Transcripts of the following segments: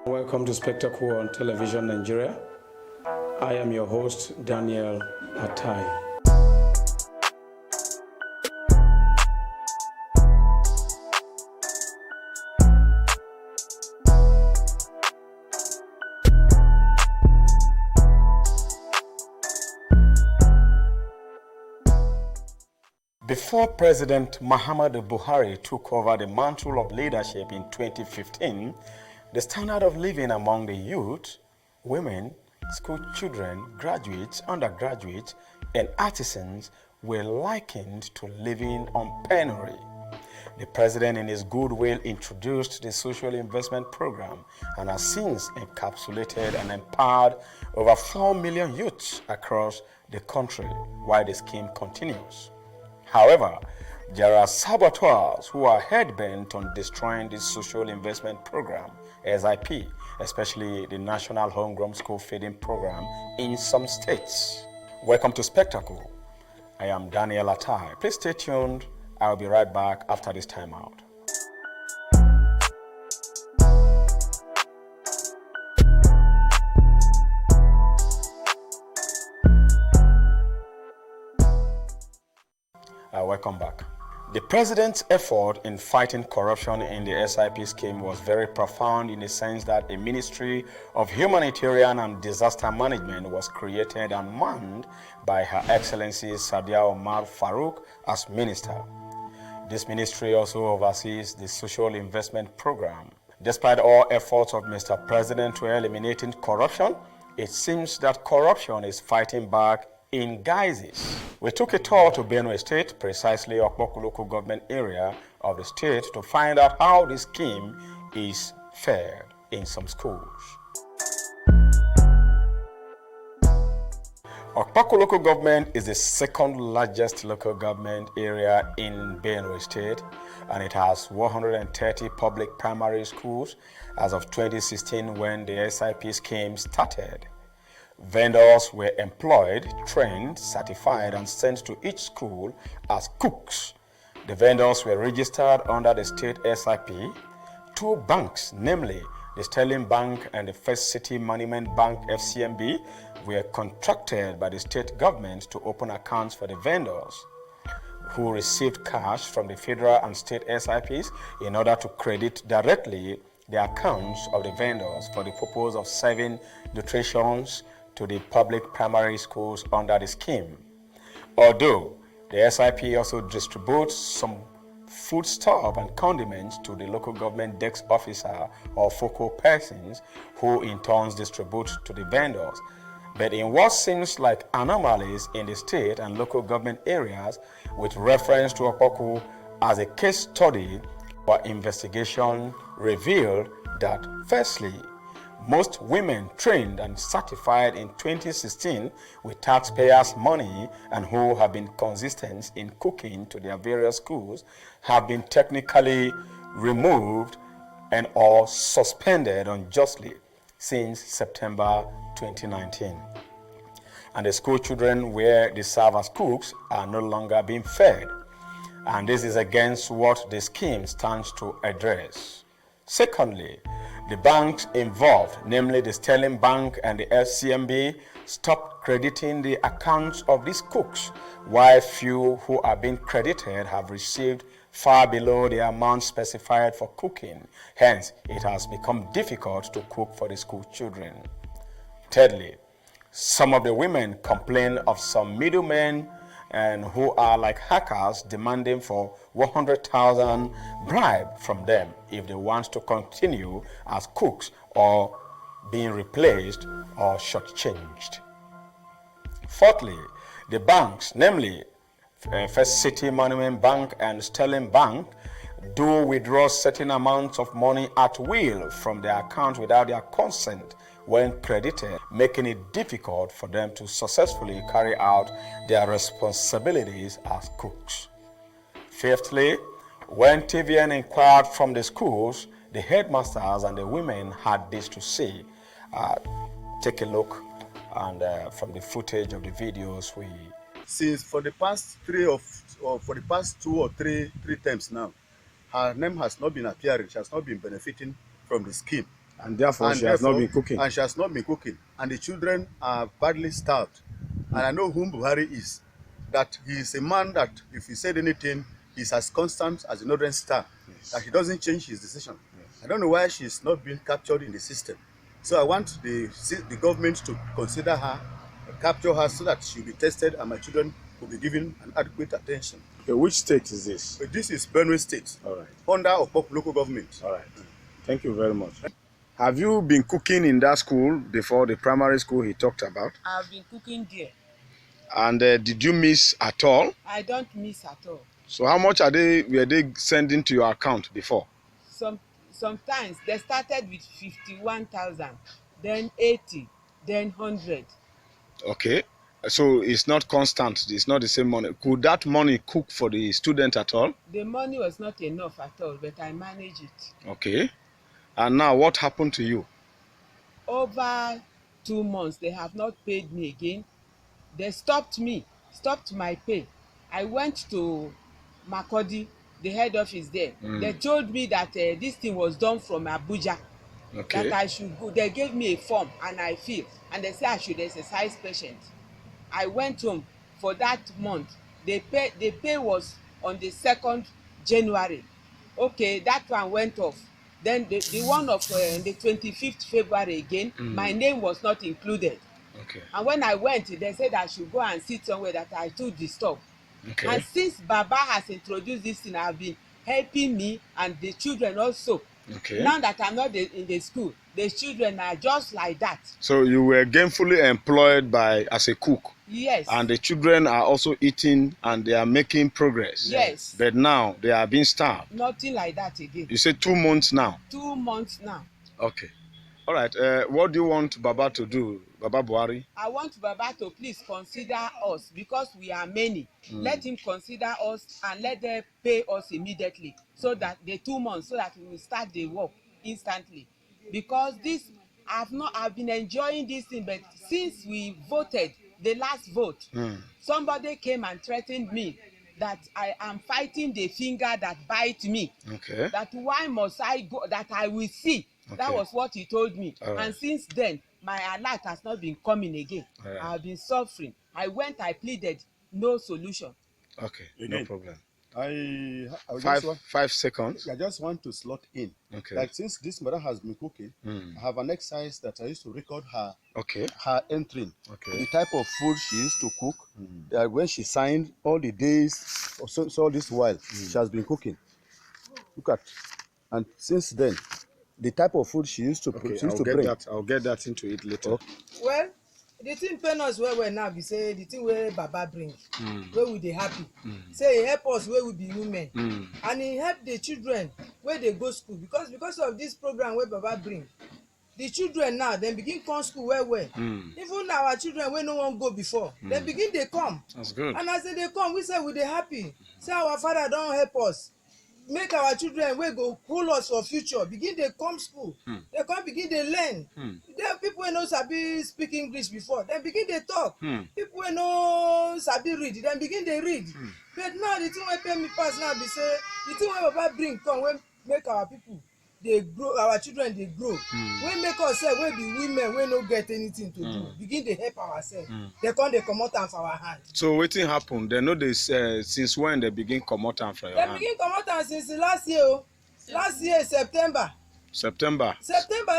Welcome to Spectacle on Television Nigeria. I am your host, Daniel Atai. Before President Muhammadu Buhari took over the mantle of leadership in 2015, the standard of living among the youth, women, school children, graduates, undergraduates, and artisans were likened to living on penury. The president, in his goodwill, introduced the social investment program and has since encapsulated and empowered over 4 million youths across the country while the scheme continues. However, there are saboteurs who are hell-bent on destroying this social investment program, SIP, especially the National Homegrown School Feeding Program in some states. Welcome to Spectacle. I am Daniel Atai. Please stay tuned. I'll be right back after this timeout. Welcome back. The president's effort in fighting corruption in the SIP scheme was very profound in the sense that a Ministry of Humanitarian and Disaster Management was created and manned by Her Excellency Sadia Omar Farouk as minister. This ministry also oversees the social investment program. Despite all efforts of Mr. President to eliminating corruption, it seems that corruption is fighting back in guises. We took a tour to Benue State, precisely Okpoku local government area of the state, to find out how this scheme is fared in some schools. Okpoku local government is the second largest local government area in Benue State, and it has 130 public primary schools as of 2016 when the SIP scheme started. Vendors were employed, trained, certified, and sent to each school as cooks. The vendors were registered under the state SIP. Two banks, namely the Sterling Bank and the First City Monument Bank FCMB, were contracted by the state government to open accounts for the vendors, who received cash from the federal and state SIPs in order to credit directly the accounts of the vendors for the purpose of serving nutritions to the public primary schools under the scheme. Although the SIP also distributes some foodstuff and condiments to the local government desk officer or focal persons who in turn distribute to the vendors. But in what seems like anomalies in the state and local government areas, with reference to Okpoku as a case study, our investigation revealed that firstly, most women trained and certified in 2016 with taxpayers' money and who have been consistent in cooking to their various schools have been technically removed and or suspended unjustly since September 2019. And the school children where they serve as cooks are no longer being fed. And this is against what the scheme stands to address. Secondly, the banks involved, namely the Sterling Bank and the FCMB, stopped crediting the accounts of these cooks, while few who are being credited have received far below the amount specified for cooking. Hence, it has become difficult to cook for the school children. Thirdly, some of the women complain of some middlemen and who are like hackers demanding for 100,000 bribe from them if they want to continue as cooks or being replaced or shortchanged. Fourthly, the banks, namely First City Monument Bank and Sterling Bank, do withdraw certain amounts of money at will from their account without their consent when credited, making it difficult for them to successfully carry out their responsibilities as cooks. Fifthly, when TVN inquired from the schools, the headmasters and the women had this to say. Take a look and from the footage of the videos we... Since for the past for the past two or three terms now, her name has not been appearing. She has not been benefiting from the scheme. And therefore, she has not been cooking. And she has not been cooking. And the children are badly starved. And I know whom Buhari is. That he is a man that if he said anything, he's as constant as the Northern Star. Yes. That he doesn't change his decision. Yes. I don't know why she's not being captured in the system. So I want the government to consider her, capture her so that she'll be tested and my children will be given an adequate attention. Okay, which state is this? This is Benue State. All right. Under Okpok local government. All right. Thank you very much. Have you been cooking in that school before, the primary school he talked about? I've been cooking there. And did you miss at all? I don't miss at all. So how much were they sending to your account before? Sometimes they started with 51,000, then 80, then 100. Okay. So it's not constant, it's not the same money. Could that money cook for the student at all? The money was not enough at all, but I managed it. Okay. And now what happened to you? Over 2 months, they have not paid me again. They stopped my pay. I went to Makodi, the head office there. They told me that this thing was done from Abuja. Okay. That I should go. They gave me a form and I filled. And they said I should exercise patience. I went home for that month. The pay was on the 2nd January. Okay, that one went off. Then the one of the 25th February again, my name was not included. Okay. And when I went, they said I should go and sit somewhere that I too disturb. Okay. And since Baba has introduced this thing, I've been helping me and the children also. Okay. Now that I'm not in the school, the children are just like that. So you were gainfully employed as a cook? Yes. And the children are also eating and they are making progress? Yes. But now they are being starved? Nothing like that again. You say 2 months now? 2 months now. Okay. All right. What do you want Baba to do, Baba Buhari? I want Baba to please consider us because we are many. Let him consider us and let them pay us immediately so that the 2 months, so that we will start the work instantly. Because this, I've been enjoying this thing, but since we voted the last vote, somebody came and threatened me that I am fighting the finger that bites me. Okay. That why must I go? That I will see. Okay. That was what he told me. Right. And since then, my alert has not been coming again. Right. I have been suffering. I pleaded, no solution. Okay, again, no problem. I 5 seconds. I just want to slot in. Okay. Like since this mother has been cooking, I have an exercise that I used to record her. Okay. Her entry. Okay. The type of food she used to cook. When she signed all the days, so this while she has been cooking. Look at, and since then, the type of food she used to bring. I'll get that into it later. Okay. Well, the thing pain us well now be say the thing where Baba bring, where we dey happy. Say he help us where we be women, and he help the children where they go school because of this program where Baba bring. The children now dem begin come school well. Even our children wey no wan go before, dem begin dey come. That's good. And as they come, we say we dey happy. Say our father don help us. Make our children wey go hold us for future begin dey come school. They come begin dey learn. There people wey no sabi speak English before, dem begin dey talk. People wey no sabi read, dem begin dey read. But now the thing wey pay me pass now be say the thing wey Baba bring come wey make our people dey grow, our children dey grow. Wey make us sef wey be women wey no get anything to do begin dey help ourselves. They come dey comot am for our hand. So wetin happen? They know this since when they begin comot am for your hand? They begin comot am since last year. Last year September. September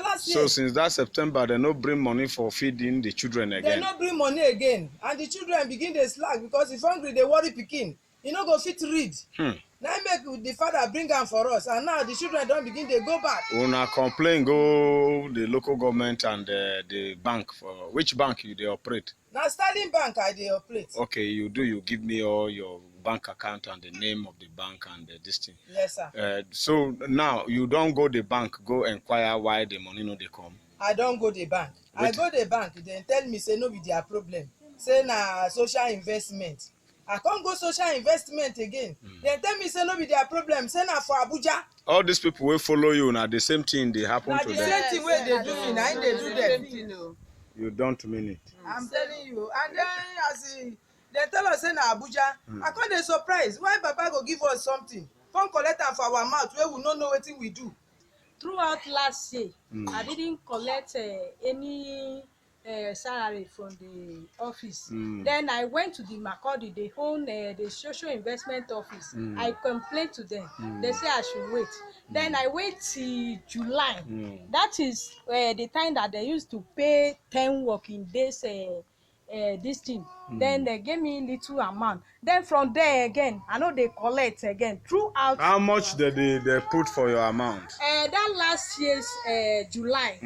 last year. So since that September, they no bring money for feeding the children again. They no bring money again, and the children begin dey slack because if hungry they worry pikin. You no go fit read. Now make the father bring am for us, and now the children don begin dey go back. Una complain go the local government and the bank. For which bank you dey operate? Na Sterling Bank I dey operate. Okay, you give me all your bank account and the name of the bank and this thing. Yes, sir. So now you don go the bank go inquire why the money no dey come? I don go the bank. I go the bank, dem tell me say no be their problem. Say na social investment. I can't go social investment again. Dem tell me say no be their problem. Say na for Abuja. All these people wey follow you na the same thing dey happen to them. Na the same thing wey dey do me, na im dey do them. You don't mean it. I'm telling you. And then as they tell us say na Abuja, I come dey surprise why Baba go give us something, come collect am for our mouth wey we no know wetin we do. throughout last year, I didn't collect any salary from the office. Then I went to the Makurdi, they own the social investment office. I complained to them. They say I should wait. Then I wait till July. That is the time that they used to pay 10 working days this thing. Then they gave me little amount. Then from there again, I know they collect again throughout. How much did they put for your amount? That last year's July,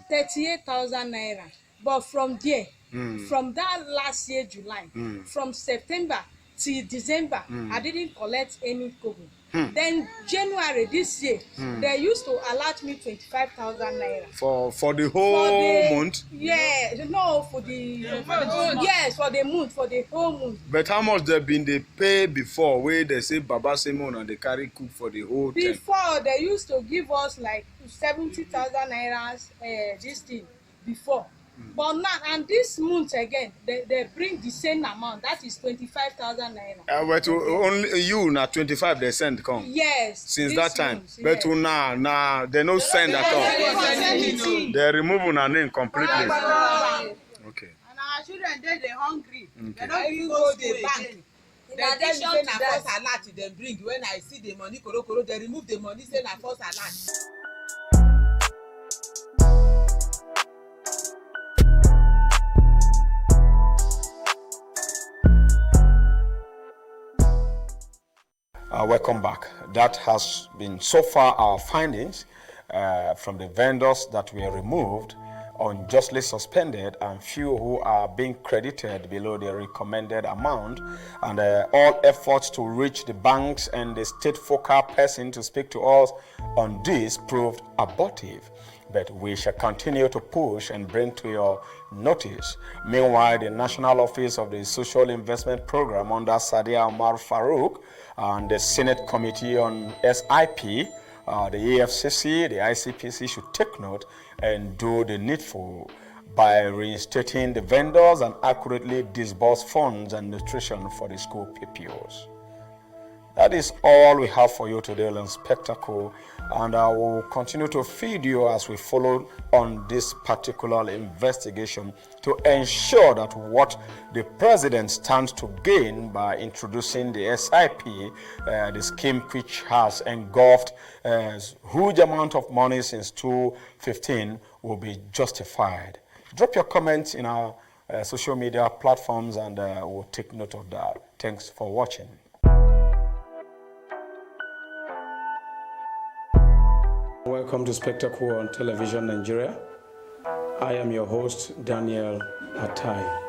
38,000 naira. But from there, from that last year July, from September till December, I didn't collect any kobo. Then January this year, they used to allot me 25,000 naira. For the whole month? Yeah, no, for the yes, for the month, for the whole month. But how much they pay before, where they say Baba Simon and they carry cook for the whole time? Before, they used to give us like 70,000 naira this thing before. But now, and this month again, they bring the same amount. That is 25,000 naira. But only you now 25 they send come. Yes. Since that time. Month, but yes. now they no send at all. They remove your name completely. Okay. And our children they hungry. Okay. They don't even go to the bank. They tell me say na first alert dem bring. When I see the money koro they remove the money say na first alert. Welcome back. That has been so far our findings from the vendors that were removed, unjustly suspended, and few who are being credited below the recommended amount, and all efforts to reach the banks and the state focal person to speak to us on this proved abortive. But we shall continue to push and bring to your notice. Meanwhile, the National Office of the Social Investment Program under Sadia Omar Farouk and the Senate Committee on SIP, the AFCC, the ICPC should take note and do the needful by reinstating the vendors and accurately disburse funds and nutrition for the school pupils. That is all we have for you today on Spectacle, and I will continue to feed you as we follow on this particular investigation to ensure that what the president stands to gain by introducing the SIP, the scheme which has engulfed a huge amount of money since 2015, will be justified. Drop your comments in our social media platforms and we'll take note of that. Thanks for watching. Welcome to Spectacle on Television Nigeria. I am your host, Daniel Atai.